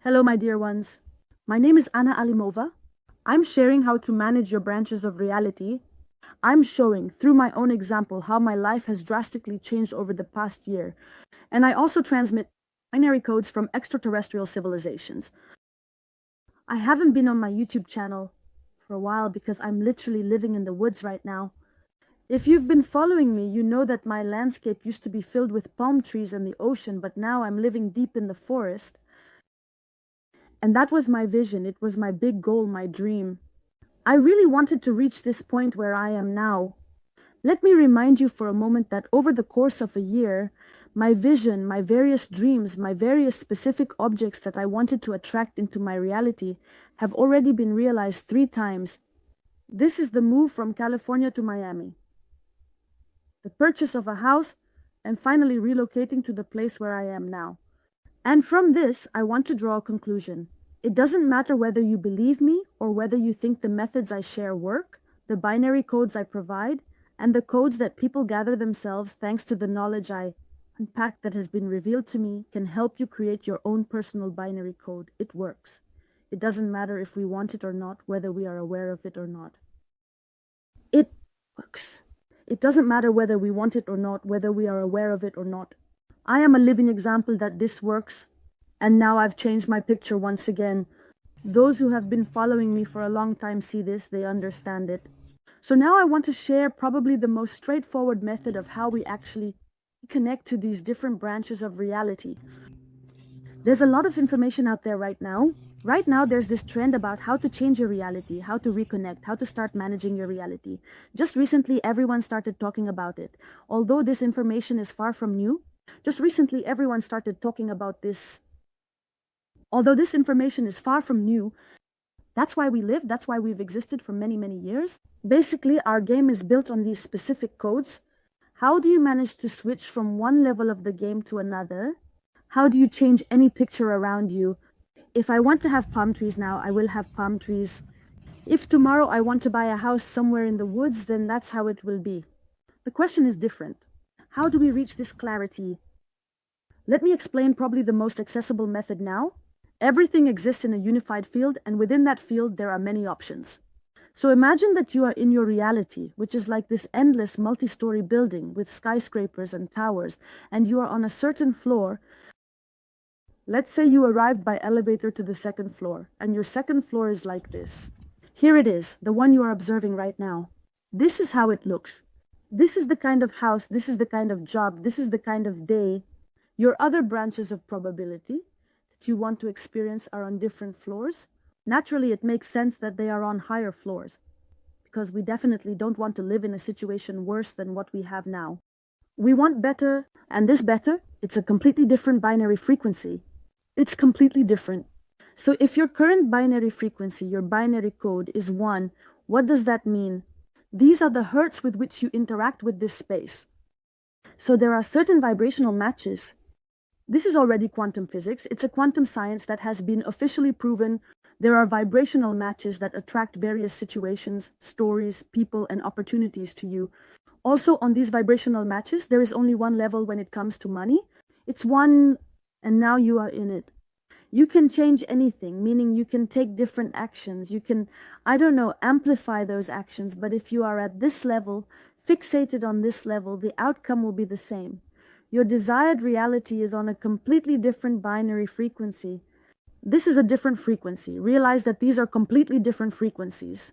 Hello, my dear ones. My name is Anna Alimova. I'm sharing how to manage your branches of reality. I'm showing through my own example how my life has drastically changed over the past year. And I also transmit binary codes from extraterrestrial civilizations. I haven't been on my YouTube channel for a while because I'm literally living in the woods right now. If you've been following me, you know that my landscape used to be filled with palm trees and the ocean, but now I'm living deep in the forest. And that was my vision. It was my big goal, my dream. I really wanted to reach this point where I am now. Let me remind you for a moment that over the course of a year, my vision, my various dreams, my various specific objects that I wanted to attract into my reality have already been realized 3 times. This is the move from California to Miami, the purchase of a house, and finally relocating to the place where I am now. And from this, I want to draw a conclusion. It doesn't matter whether you believe me or whether you think the methods I share work, the binary codes I provide, and the codes that people gather themselves thanks to the knowledge I unpack that has been revealed to me can help you create your own personal binary code. It works. It doesn't matter if we want it or not, whether we are aware of it or not. It works. It doesn't matter whether we want it or not, whether we are aware of it or not. I am a living example that this works, and now I've changed my picture once again. Those who have been following me for a long time see this, they understand it. So now I want to share probably the most straightforward method of how we actually connect to these different branches of reality. There's a lot of information out there right now. Right now, there's this trend about how to change your reality, how to reconnect, how to start managing your reality. Just recently, everyone started talking about it. Although this information is far from new, just recently, everyone started talking about this. Although this information is far from new, that's why we live, that's why we've existed for many, many years. Basically, our game is built on these specific codes. How do you manage to switch from one level of the game to another? How do you change any picture around you? If I want to have palm trees now, I will have palm trees. If tomorrow I want to buy a house somewhere in the woods, then that's how it will be. The question is different. How do we reach this clarity? Let me explain probably the most accessible method now. Everything exists in a unified field, and within that field, there are many options. So imagine that you are in your reality, which is like this endless multi-story building with skyscrapers and towers, and you are on a certain floor. Let's say you arrived by elevator to the second floor, and your second floor is like this. Here it is, the one you are observing right now. This is how it looks. This is the kind of house, this is the kind of job, this is the kind of day. Your other branches of probability that you want to experience are on different floors. Naturally, it makes sense that they are on higher floors, because we definitely don't want to live in a situation worse than what we have now. We want better, and this better, it's a completely different binary frequency. It's completely different. So if your current binary frequency, your binary code is 1, what does that mean? These are the hertz with which you interact with this space. So there are certain vibrational matches. This is already quantum physics. It's a quantum science that has been officially proven. There are vibrational matches that attract various situations, stories, people, and opportunities to you. Also, on these vibrational matches, there is only one level when it comes to money. It's one, and now you are in it. You can change anything, meaning you can take different actions. You can, amplify those actions. But if you are at this level, fixated on this level, the outcome will be the same. Your desired reality is on a completely different binary frequency. This is a different frequency. Realize that these are completely different frequencies.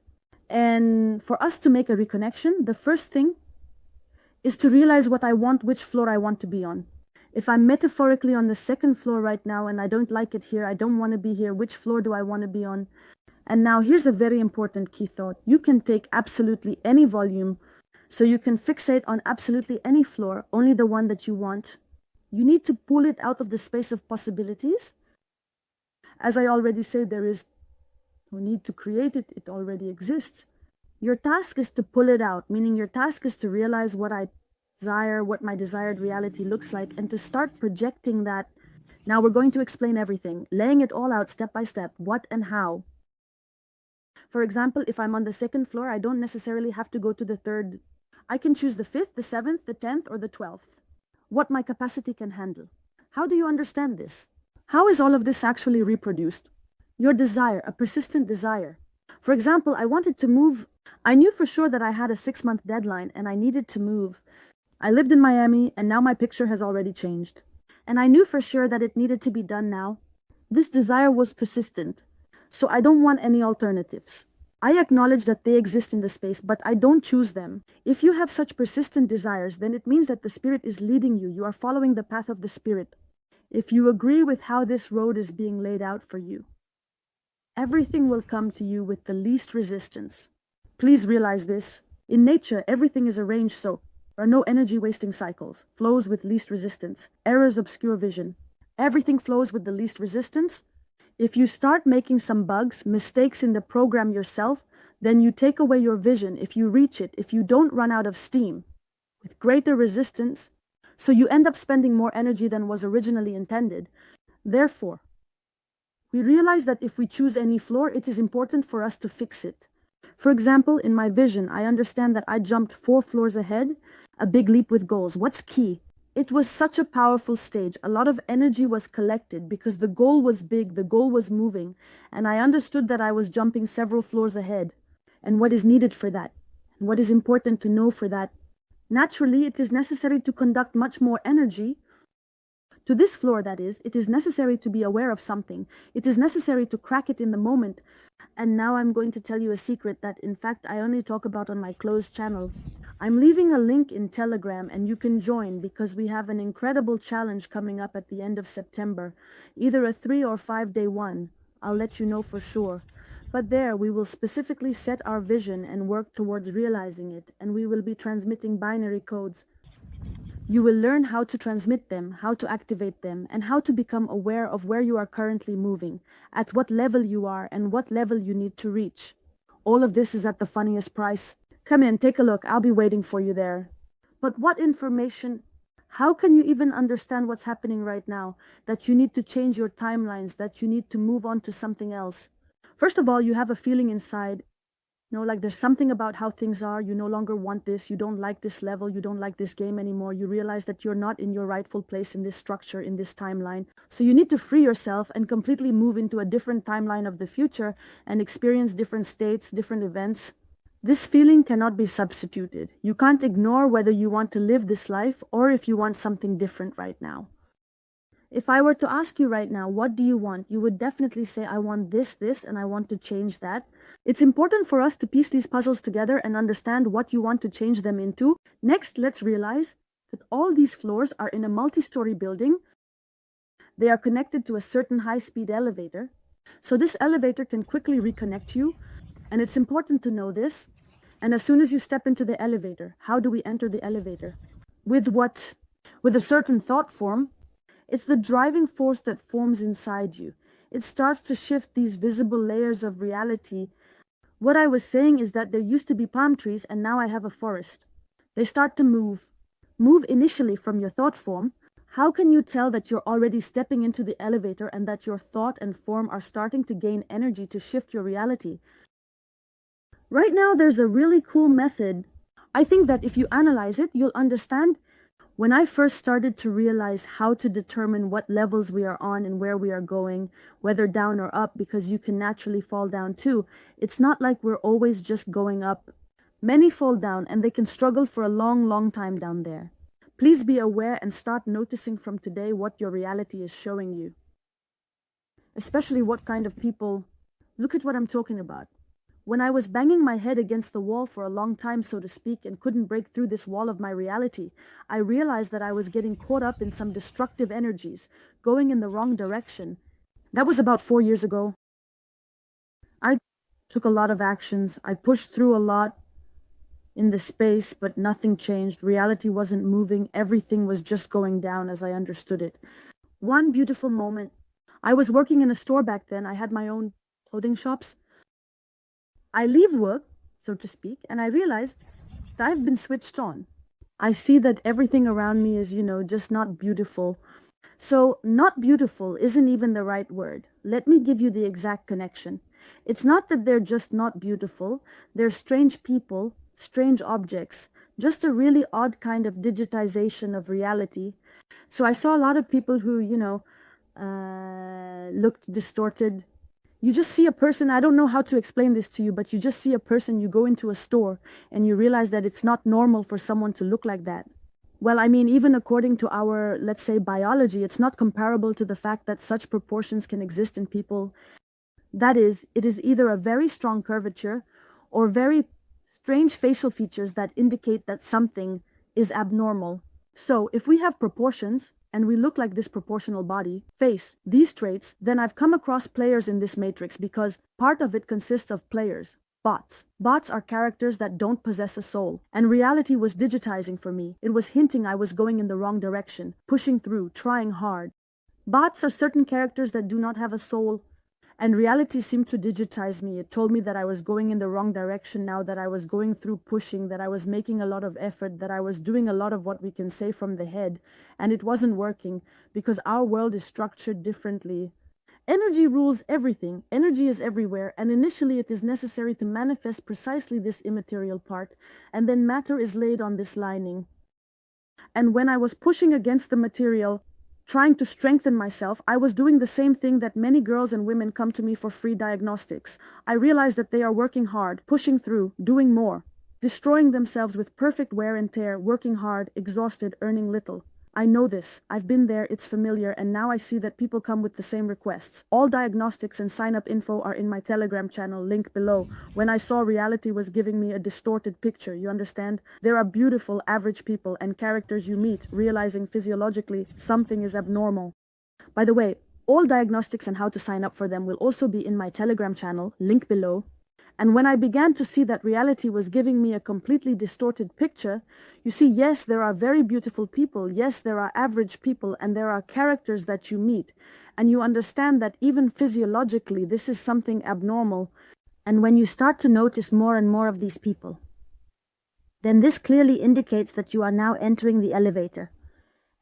And for us to make a reconnection, the first thing is to realize what I want, which floor I want to be on. If I'm metaphorically on the second floor right now and I don't like it here, I don't want to be here, which floor do I want to be on? And now here's a very important key thought. You can take absolutely any volume, so you can fixate on absolutely any floor, only the one that you want. You need to pull it out of the space of possibilities. As I already said, there is no need to create it, it already exists. Your task is to pull it out, meaning your task is to realize what I desire, what my desired reality looks like, and to start projecting that. Now we're going to explain everything, laying it all out step by step, what and how. For example, if I'm on the second floor, I don't necessarily have to go to the third. I can choose the 5th, the 7th, the 10th, or the 12th. What my capacity can handle. How do you understand this? How is all of this actually reproduced? Your desire, a persistent desire. For example, I wanted to move. I knew for sure that I had a 6-month deadline and I needed to move. I lived in Miami and now my picture has already changed. And I knew for sure that it needed to be done now. This desire was persistent, so I don't want any alternatives. I acknowledge that they exist in the space, but I don't choose them. If you have such persistent desires, then it means that the Spirit is leading you. You are following the path of the Spirit. If you agree with how this road is being laid out for you, everything will come to you with the least resistance. Please realize this. In nature, everything is arranged so there are no energy wasting cycles, flows with least resistance, errors obscure vision. Everything flows with the least resistance. If you start making some bugs, mistakes in the program yourself, then you take away your vision. If you reach it, if you don't run out of steam, with greater resistance, so you end up spending more energy than was originally intended. Therefore, we realize that if we choose any floor, it is important for us to fix it. For example, in my vision, I understand that I jumped 4 floors ahead, a big leap with goals. What's key? It was such a powerful stage. A lot of energy was collected because the goal was big, the goal was moving, and I understood that I was jumping several floors ahead. And what is needed for that? And what is important to know for that? Naturally, it is necessary to conduct much more energy. To this floor, that is, it is necessary to be aware of something. It is necessary to crack it in the moment. And now I'm going to tell you a secret that, in fact, I only talk about on my closed channel. I'm leaving a link in Telegram and you can join because we have an incredible challenge coming up at the end of September. Either a 3 or 5 day one. I'll let you know for sure. But there we will specifically set our vision and work towards realizing it, and we will be transmitting binary codes. You will learn how to transmit them, how to activate them, and how to become aware of where you are currently moving, at what level you are, and what level you need to reach. All of this is at the funniest price. Come in, take a look, I'll be waiting for you there. But what information? How can you even understand what's happening right now? That you need to change your timelines, that you need to move on to something else. First of all, you have a feeling inside, like there's something about how things are. You no longer want this. You don't like this level. You don't like this game anymore. You realize that you're not in your rightful place in this structure, in this timeline. So you need to free yourself and completely move into a different timeline of the future and experience different states, different events. This feeling cannot be substituted. You can't ignore whether you want to live this life or if you want something different right now. If I were to ask you right now, what do you want? You would definitely say, I want this, and I want to change that. It's important for us to piece these puzzles together and understand what you want to change them into. Next, let's realize that all these floors are in a multi-story building. They are connected to a certain high-speed elevator. So this elevator can quickly reconnect you. And it's important to know this. And as soon as you step into the elevator, how do we enter the elevator? With what? With a certain thought form. It's the driving force that forms inside you. It starts to shift these visible layers of reality. What I was saying is that there used to be palm trees and now I have a forest. They start to move. Move initially from your thought form. How can you tell that you're already stepping into the elevator and that your thought and form are starting to gain energy to shift your reality? Right now, there's a really cool method. I think that if you analyze it, you'll understand. When I first started to realize how to determine what levels we are on and where we are going, whether down or up, because you can naturally fall down too, it's not like we're always just going up. Many fall down and they can struggle for a long, long time down there. Please be aware and start noticing from today what your reality is showing you. Especially what kind of people. Look at what I'm talking about. When I was banging my head against the wall for a long time, so to speak, and couldn't break through this wall of my reality, I realized that I was getting caught up in some destructive energies, going in the wrong direction. That was about 4 years ago. I took a lot of actions. I pushed through a lot in the space, but nothing changed. Reality wasn't moving. Everything was just going down as I understood it. One beautiful moment. I was working in a store back then. I had my own clothing shops. I leave work, so to speak, and I realize that I've been switched on. I see that everything around me is, just not beautiful. So not beautiful isn't even the right word. Let me give you the exact connection. It's not that they're just not beautiful. They're strange people, strange objects, just a really odd kind of digitization of reality. So I saw a lot of people who, looked distorted. You just see a person, I don't know how to explain this to you, but you just see a person, you go into a store and you realize that it's not normal for someone to look like that. Well, I mean, even according to our, let's say, biology, it's not comparable to the fact that such proportions can exist in people. That is, it is either a very strong curvature or very strange facial features that indicate that something is abnormal. So, if we have proportions, and we look like this proportional body, face, these traits, then I've come across players in this matrix because part of it consists of players. Bots. Bots are characters that don't possess a soul. And reality was digitizing for me. It was hinting I was going in the wrong direction, pushing through, trying hard. Bots are certain characters that do not have a soul. And reality seemed to digitize me. It told me that I was going in the wrong direction now, that I was going through pushing, that I was making a lot of effort, that I was doing a lot of what we can say from the head. And it wasn't working because our world is structured differently. Energy rules everything. Energy is everywhere, and initially it is necessary to manifest precisely this immaterial part, and then matter is laid on this lining. And when I was pushing against the material, trying to strengthen myself, I was doing the same thing that many girls and women come to me for free diagnostics. I realized that they are working hard, pushing through, doing more, destroying themselves with perfect wear and tear, working hard, exhausted, earning little. I know this. I've been there, it's familiar, and now I see that people come with the same requests. All diagnostics and sign-up info are in my Telegram channel, link below. When I saw reality was giving me a distorted picture, you understand? There are beautiful, average people and characters you meet, realizing physiologically something is abnormal. By the way, all diagnostics and how to sign up for them will also be in my Telegram channel, link below. And when I began to see that reality was giving me a completely distorted picture, you see, yes, there are very beautiful people, yes, there are average people, and there are characters that you meet, and you understand that even physiologically this is something abnormal. And when you start to notice more and more of these people, then this clearly indicates that you are now entering the elevator,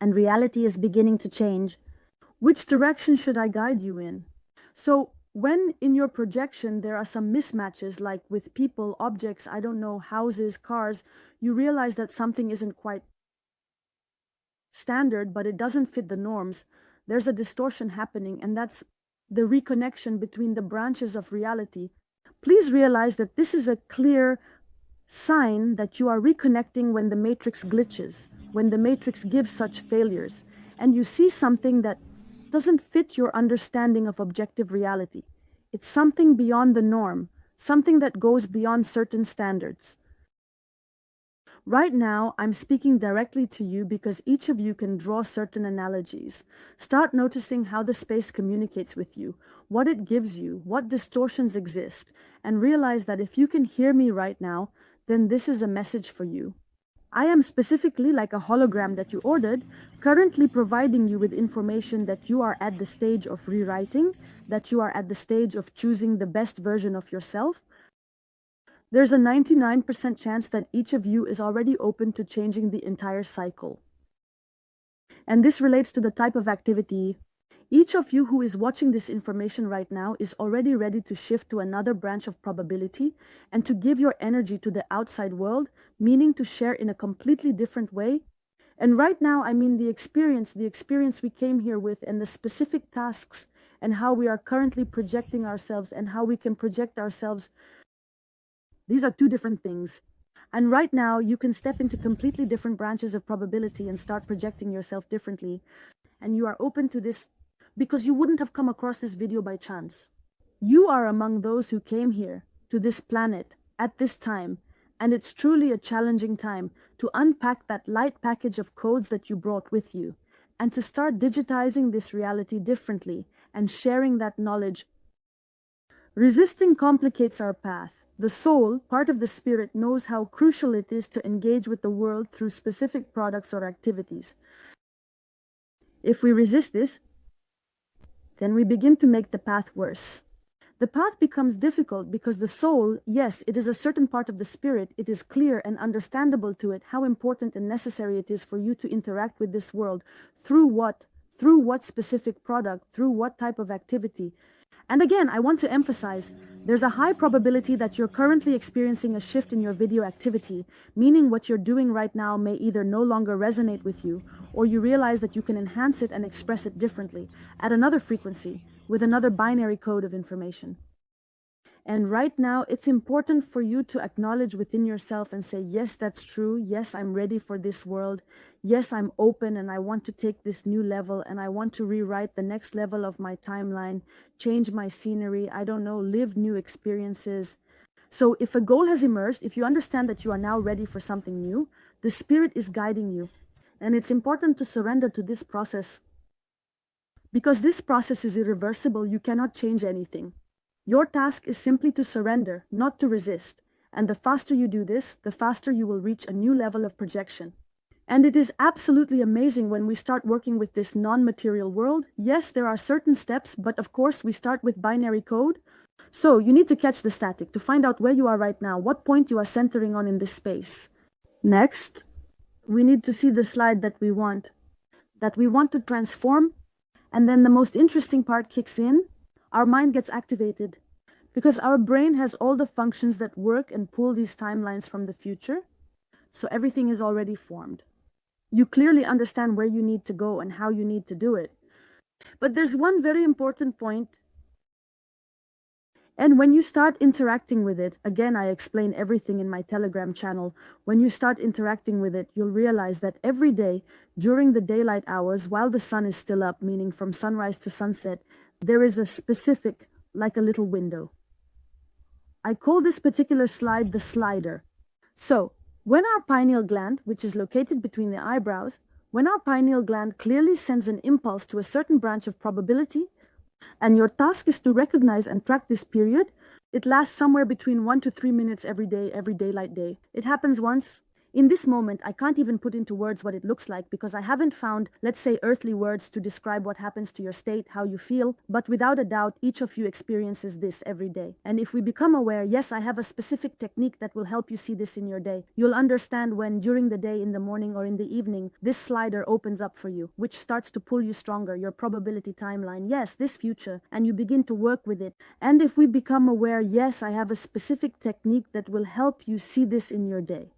and reality is beginning to change. Which direction should I guide you in? So, when in your projection there are some mismatches, like with people, objects, I don't know, houses, cars, you realize that something isn't quite standard, but it doesn't fit the norms. There's a distortion happening, and that's the reconnection between the branches of reality. Please realize that this is a clear sign that you are reconnecting when the matrix glitches, when the matrix gives such failures, and you see something that doesn't fit your understanding of objective reality. It's something beyond the norm, something that goes beyond certain standards. Right now, I'm speaking directly to you because each of you can draw certain analogies. Start noticing how the space communicates with you, what it gives you, what distortions exist, and realize that if you can hear me right now, then this is a message for you. I am specifically like a hologram that you ordered, currently providing you with information that you are at the stage of rewriting, that you are at the stage of choosing the best version of yourself. There's a 99% chance that each of you is already open to changing the entire cycle. And this relates to the type of activity. Each of you who is watching this information right now is already ready to shift to another branch of probability and to give your energy to the outside world, meaning to share in a completely different way. And right now, I mean the experience we came here with, and the specific tasks, and how we are currently projecting ourselves and how we can project ourselves. These are two different things. And right now, you can step into completely different branches of probability and start projecting yourself differently. And you are open to this because you wouldn't have come across this video by chance. You are among those who came here, to this planet, at this time, and it's truly a challenging time to unpack that light package of codes that you brought with you, and to start digitizing this reality differently and sharing that knowledge. Resisting complicates our path. The soul, part of the spirit, knows how crucial it is to engage with the world through specific products or activities. If we resist this, then we begin to make the path worse. The path becomes difficult because the soul, yes, it is a certain part of the spirit, it is clear and understandable to it how important and necessary it is for you to interact with this world. Through what? through what specific product, through what type of activity. And again, I want to emphasize, there's a high probability that you're currently experiencing a shift in your video activity, meaning what you're doing right now may either no longer resonate with you, or you realize that you can enhance it and express it differently, at another frequency, with another binary code of information. And right now, it's important for you to acknowledge within yourself and say, yes, that's true. Yes, I'm ready for this world. Yes, I'm open and I want to take this new level and I want to rewrite the next level of my timeline, change my scenery, I don't know, live new experiences. So if a goal has emerged, if you understand that you are now ready for something new, the spirit is guiding you. And it's important to surrender to this process because this process is irreversible. You cannot change anything. Your task is simply to surrender, not to resist. And the faster you do this, the faster you will reach a new level of projection. And it is absolutely amazing when we start working with this non-material world. Yes, there are certain steps, but of course we start with binary code. So you need to catch the static to find out where you are right now, what point you are centering on in this space. Next, we need to see the slide that we want to transform. And then the most interesting part kicks in. Our mind gets activated because our brain has all the functions that work and pull these timelines from the future. So everything is already formed. You clearly understand where you need to go and how you need to do it. But there's one very important point. And when you start interacting with it, again, I explain everything in my Telegram channel. When you start interacting with it, you'll realize that every day during the daylight hours, while the sun is still up, meaning from sunrise to sunset, there is a specific, like a little window. I call this particular slide the slider. So, when our pineal gland, which is located between the eyebrows, when our pineal gland clearly sends an impulse to a certain branch of probability, and your task is to recognize and track this period, it lasts somewhere between 1 to 3 minutes every day, every daylight day. It happens once. In this moment, I can't even put into words what it looks like because I haven't found, let's say, earthly words to describe what happens to your state, how you feel. But without a doubt, each of you experiences this every day. And if we become aware, yes, I have a specific technique that will help you see this in your day. You'll understand when during the day, in the morning or in the evening, this slider opens up for you, which starts to pull you stronger, your probability timeline. Yes, this future, and you begin to work with it. And if we become aware, yes, I have a specific technique that will help you see this in your day.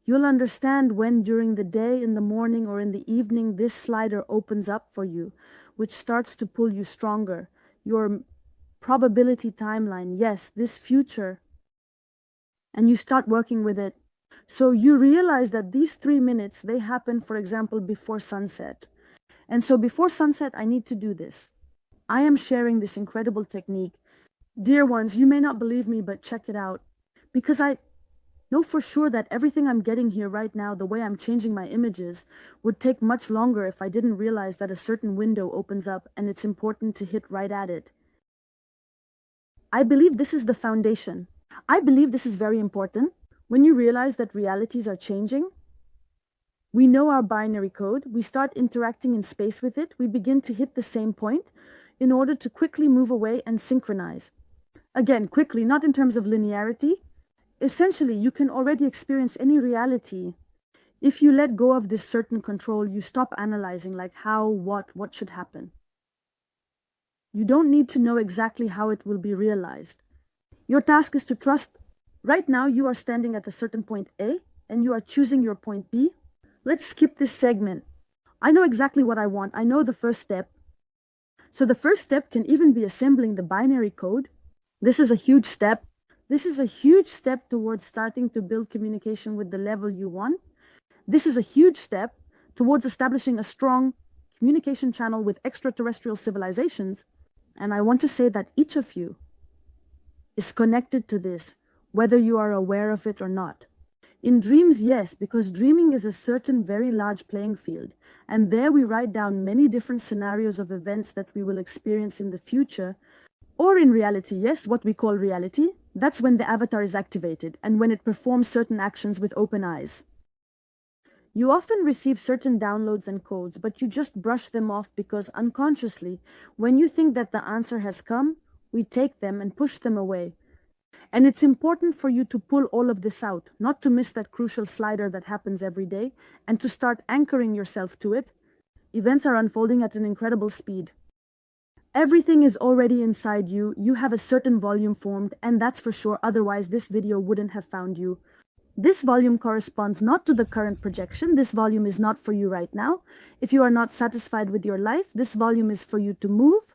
You'll understand when during the day, in the morning, or in the evening, this slider opens up for you, which starts to pull you stronger. Your probability timeline, yes, this future. And you start working with it. So you realize that these 3 minutes, they happen, for example, before sunset. And so before sunset, I need to do this. I am sharing this incredible technique. Dear ones, you may not believe me, but check it out. Because I know for sure that everything I'm getting here right now, the way I'm changing my images, would take much longer if I didn't realize that a certain window opens up and it's important to hit right at it. I believe this is the foundation. I believe this is very important. When you realize that realities are changing, we know our binary code, we start interacting in space with it, we begin to hit the same point in order to quickly move away and synchronize. Again, quickly, not in terms of linearity. Essentially, you can already experience any reality. If you let go of this certain control, you stop analyzing like how, what should happen. You don't need to know exactly how it will be realized. Your task is to trust. Right now, you are standing at a certain point A, and you are choosing your point B. Let's skip this segment. I know exactly what I want. I know the first step. So the first step can even be assembling the binary code. This is a huge step. This is a huge step towards starting to build communication with the level you want. This is a huge step towards establishing a strong communication channel with extraterrestrial civilizations. And I want to say that each of you is connected to this, whether you are aware of it or not. In dreams, yes, because dreaming is a certain very large playing field. And there we write down many different scenarios of events that we will experience in the future. Or in reality, yes, what we call reality. That's when the avatar is activated and when it performs certain actions with open eyes. You often receive certain downloads and codes, but you just brush them off because unconsciously, when you think that the answer has come, we take them and push them away. And it's important for you to pull all of this out, not to miss that crucial slider that happens every day, and to start anchoring yourself to it. Events are unfolding at an incredible speed. Everything is already inside you. You have a certain volume formed, and that's for sure, otherwise this video wouldn't have found you. This volume corresponds not to the current projection. This volume is not for you right now. If you are not satisfied with your life, this volume is for you to move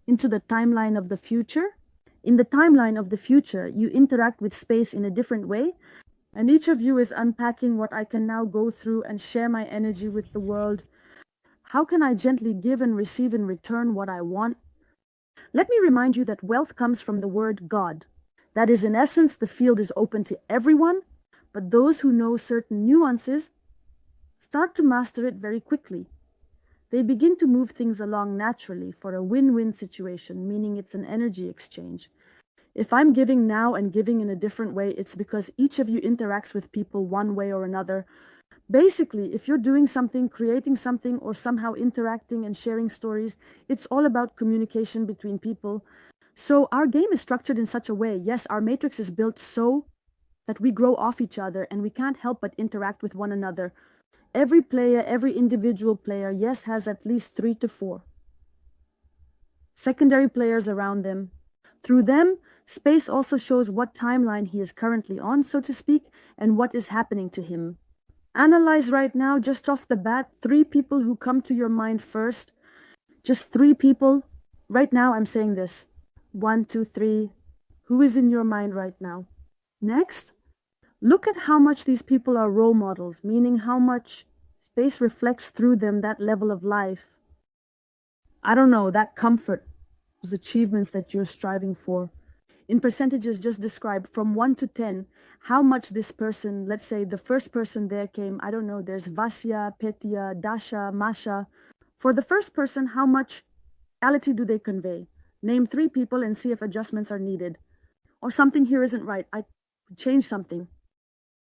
into the timeline of the future. In the timeline of the future, you interact with space in a different way, and each of you is unpacking what I can now go through and share my energy with the world. How can I gently give and receive in return what I want? Let me remind you that wealth comes from the word God. That is, in essence, the field is open to everyone, but those who know certain nuances start to master it very quickly. They begin to move things along naturally for a win-win situation, meaning it's an energy exchange. If I'm giving now and giving in a different way, it's because each of you interacts with people one way or another. Basically, if you're doing something, creating something, or somehow interacting and sharing stories, it's all about communication between people. So our game is structured in such a way. Yes, our matrix is built so that we grow off each other and we can't help but interact with one another. Every player, every individual player, yes, has at least 3 to 4 secondary players around them. Through them, space also shows what timeline he is currently on, so to speak, and what is happening to him. Analyze right now, just off the bat, 3 people who come to your mind first. Just 3 people. Right now, I'm saying this. 1, 2, 3. Who is in your mind right now? Next, look at how much these people are role models, meaning how much space reflects through them that level of life. I don't know, that comfort, those achievements that you're striving for. In percentages, just describe from 1 to 10 how much this person, let's say the first person there came, I don't know, there's Vasya, Petya, Dasha, Masha. For the first person, how much reality do they convey? Name 3 people and see if adjustments are needed. Or something here isn't right, I change something.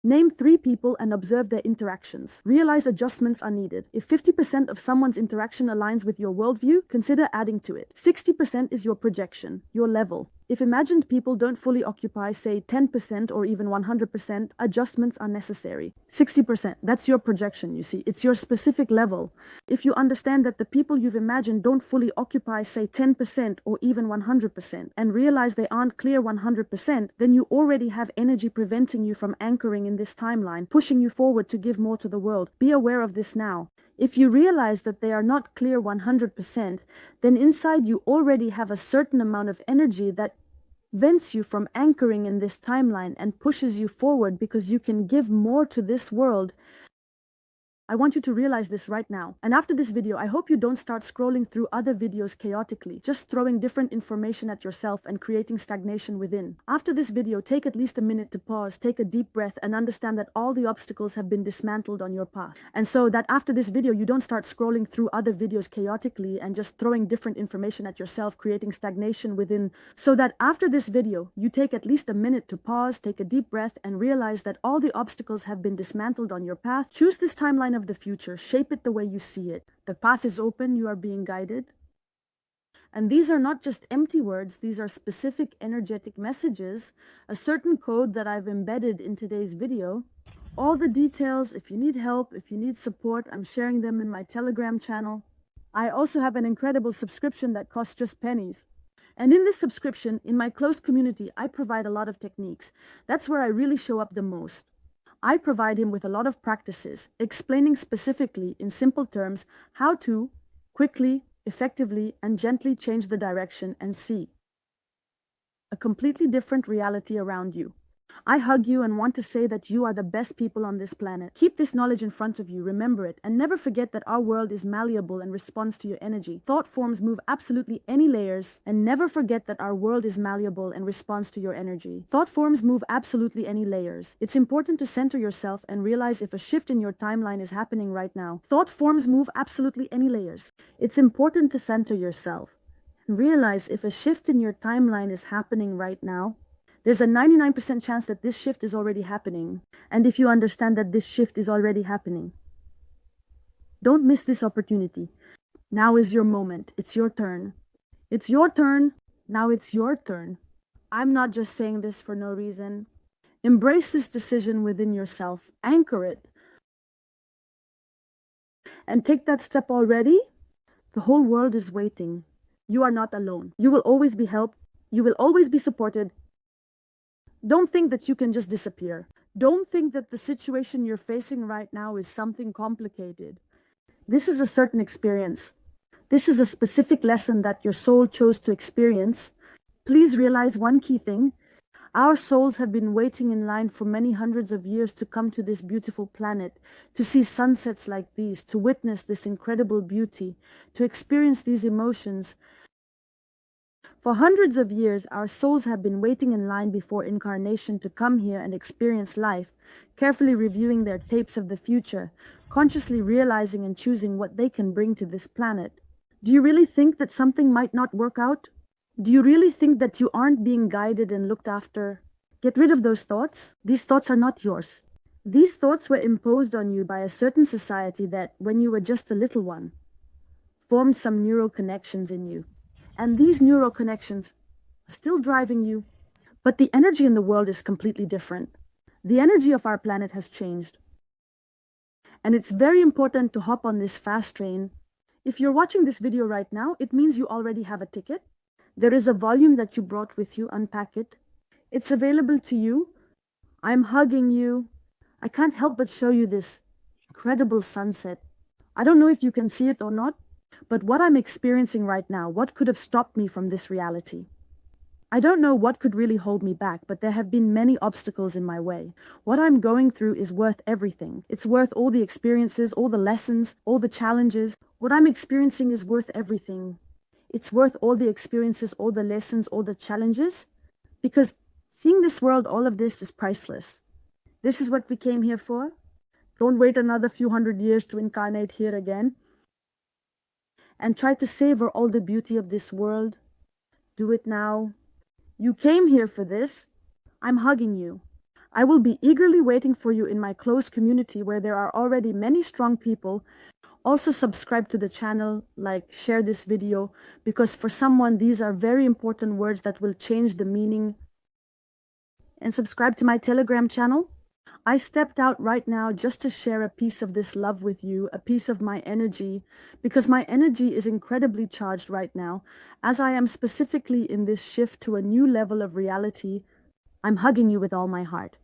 Name 3 people and observe their interactions. Realize adjustments are needed. If 50% of someone's interaction aligns with your worldview, consider adding to it. 60% is your projection, your level. If imagined people don't fully occupy, say 10% or even 100%, adjustments are necessary. 60%, that's your projection, you see. It's your specific level. If you understand that the people you've imagined don't fully occupy, say 10% or even 100%, and realize they aren't clear 100%, then you already have energy preventing you from anchoring in this timeline, pushing you forward to give more to the world. Be aware of this now. If you realize that they are not clear 100%, then inside you already have a certain amount of energy that vents you from anchoring in this timeline and pushes you forward because you can give more to this world. I want you to realize this right now. And after this video, I hope you don't start scrolling through other videos chaotically, just throwing different information at yourself and creating stagnation within. After this video, take at least a minute to pause, take a deep breath, and understand that all the obstacles have been dismantled on your path. And so that after this video, you don't start scrolling through other videos chaotically and just throwing different information at yourself, creating stagnation within. So that after this video, you take at least a minute to pause, take a deep breath, and realize that all the obstacles have been dismantled on your path. Choose this timeline of the future, shape it the way you see it. The path is open, you are being guided. And these are not just empty words, these are specific energetic messages, a certain code that I've embedded in today's video. All the details, if you need help, if you need support, I'm sharing them in my Telegram channel. I also have an incredible subscription that costs just pennies. And in this subscription, in my closed community, I provide a lot of techniques. That's where I really show up the most. I provide him with a lot of practices, explaining specifically in simple terms how to quickly, effectively, and gently change the direction and see a completely different reality around you. I hug you and want to say that you are the best people on this planet. Keep this knowledge in front of you, remember it, and never forget that our world is malleable and responds to your energy. Thought forms move absolutely any layers, and never forget that our world is malleable and responds to your energy. Thought forms move absolutely any layers. It's important to center yourself and realize if a shift in your timeline is happening right now. Thought forms move absolutely any layers. It's important to center yourself and realize if a shift in your timeline is happening right now. There's a 99% chance that this shift is already happening. And if you understand that this shift is already happening, don't miss this opportunity. Now is your moment. It's your turn. It's your turn. Now it's your turn. I'm not just saying this for no reason. Embrace this decision within yourself. Anchor it. and take that step already, the whole world is waiting. You are not alone. You will always be helped. You will always be supported. Don't think that you can just disappear. Don't think that the situation you're facing right now is something complicated. This is a certain experience. This is a specific lesson that your soul chose to experience. Please realize one key thing. Our souls have been waiting in line for many hundreds of years to come to this beautiful planet, to see sunsets like these, to witness this incredible beauty, to experience these emotions. For hundreds of years, our souls have been waiting in line before incarnation to come here and experience life, carefully reviewing their tapes of the future, consciously realizing and choosing what they can bring to this planet. Do you really think that something might not work out? Do you really think that you aren't being guided and looked after? Get rid of those thoughts. These thoughts are not yours. These thoughts were imposed on you by a certain society that, when you were just a little one, formed some neural connections in you. And these neural connections are still driving you. But the energy in the world is completely different. The energy of our planet has changed. And it's very important to hop on this fast train. If you're watching this video right now, it means you already have a ticket. There is a volume that you brought with you. Unpack it. It's available to you. I'm hugging you. I can't help but show you this incredible sunset. I don't know if you can see it or not, but what I'm experiencing right now, what could have stopped me from this reality? I don't know what could really hold me back, but there have been many obstacles in my way. What I'm going through is worth everything. It's worth all the experiences, all the lessons, all the challenges. What I'm experiencing is worth everything. It's worth all the experiences, all the lessons, all the challenges, because seeing this world, all of this is priceless. This is what we came here for. Don't wait another few hundred years to incarnate here again. And try to savor all the beauty of this world. Do it now. You came here for this. I'm hugging you. I will be eagerly waiting for you in my close community where there are already many strong people. Also subscribe to the channel, like, share this video, because for someone these are very important words that will change the meaning. And subscribe to my Telegram channel. I stepped out right now just to share a piece of this love with you, a piece of my energy, because my energy is incredibly charged right now. As I am specifically in this shift to a new level of reality, I'm hugging you with all my heart.